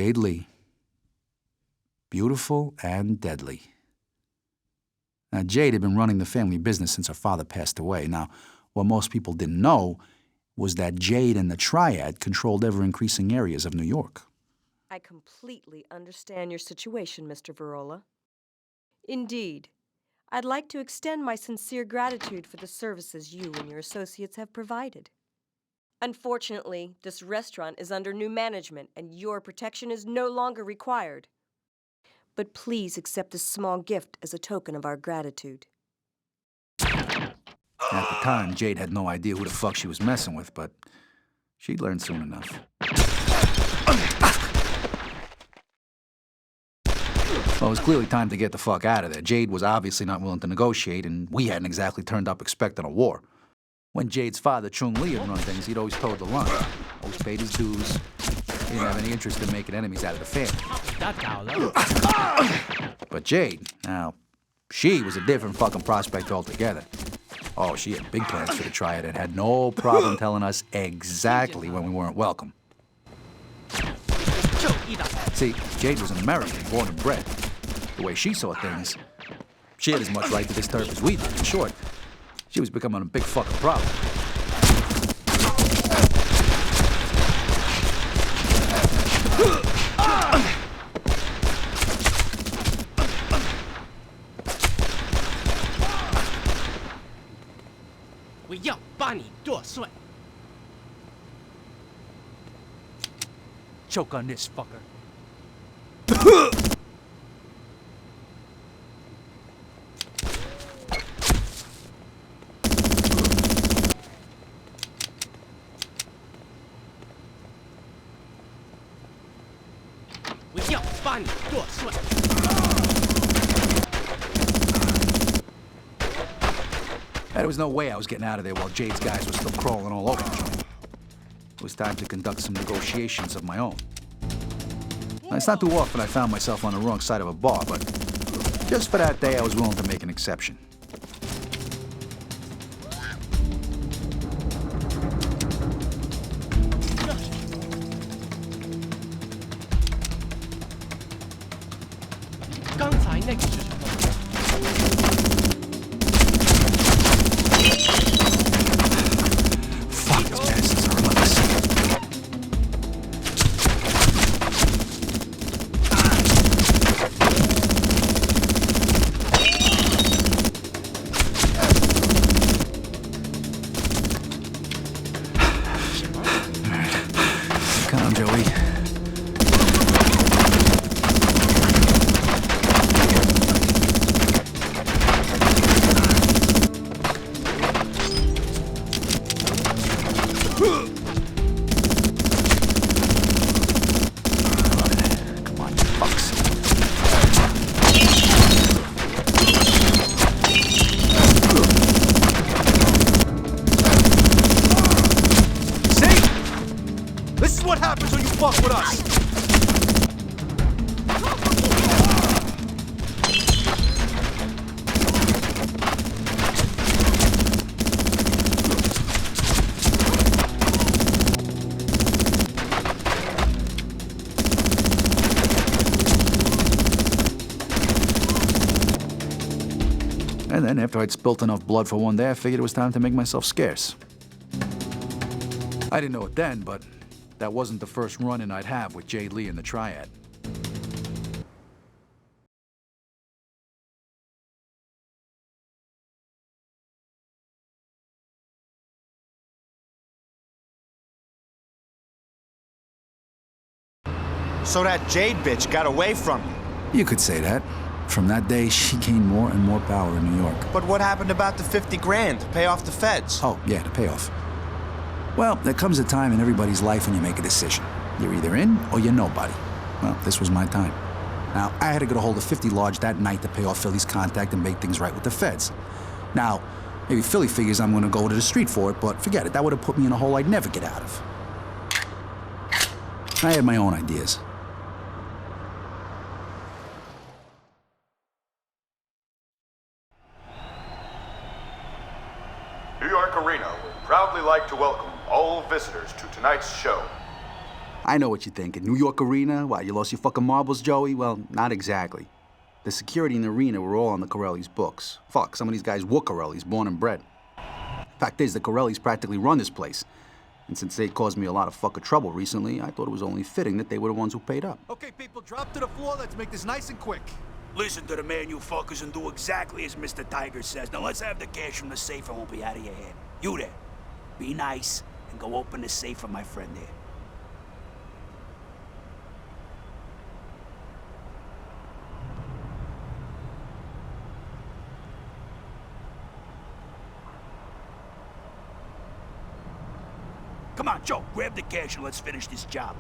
Jade Lee. Beautiful and deadly. Now, Jade had been running the family business since her father passed away. Now, what most people didn't know was that Jade and the Triad controlled ever-increasing areas of New York. I completely understand your situation, Mr. Virola. Indeed, I'd like to extend my sincere gratitude for the services you and your associates have provided. Unfortunately, this restaurant is under new management and your protection is no longer required. But please accept this small gift as a token of our gratitude. At the time, Jade had no idea who the fuck she was messing with, but she'd learn soon enough. Well, it was clearly time to get the fuck out of there. Jade was obviously not willing to negotiate, and we hadn't exactly turned up expecting a war. When Jade's father, Chung Lee, had run things, he'd always toed the line. Always paid his dues. He didn't have any interest in making enemies out of the family. But Jade, now, she was a different fucking prospect altogether. Oh, she had big plans for the Triad and had no problem telling us exactly when we weren't welcome. See, Jade was an American, born and bred. The way she saw things, she had as much right to this turf as we did. In short, she was becoming a big fucking problem. Choke on this, fucker. There was no way I was getting out of there while Jade's guys were still crawling all over the joint. It was time to conduct some negotiations of my own. Now, it's not too often I found myself on the wrong side of a bar, but just for that day, I was willing to make an exception. And then, after I'd spilt enough blood for one day, I figured it was time to make myself scarce. I didn't know it then, but that wasn't the first run-in I'd have with Jade Lee and the Triad. So that Jade bitch got away from you? You could say that. From that day, she gained more and more power in New York. But what happened about the 50 grand to pay off the feds? Oh, yeah, the payoff. Well, there comes a time in everybody's life when you make a decision. You're either in or you're nobody. Well, this was my time. Now, I had to get a hold of 50 Large that night to pay off Philly's contact and make things right with the feds. Now, maybe Philly figures I'm gonna go to the street for it, but forget it. That would have put me in a hole I'd never get out of. I had my own ideas. New York Arena would proudly like to welcome all visitors to tonight's show. I know what you're thinking. New York Arena? What, you lost your fucking marbles, Joey? Well, not exactly. The security in the arena were all on the Corelli's books. Fuck, some of these guys were Corellis, born and bred. Fact is, the Corellis practically run this place. And since they caused me a lot of fucking trouble recently, I thought it was only fitting that they were the ones who paid up. Okay, people, drop to the floor. Let's make this nice and quick. Listen to the man, you fuckers, and do exactly as Mr. Tiger says. Now let's have the cash from the safe and we'll be out of your head. You there, be nice and go open the safe for my friend here. Come on, Joe, grab the cash and let's finish this job.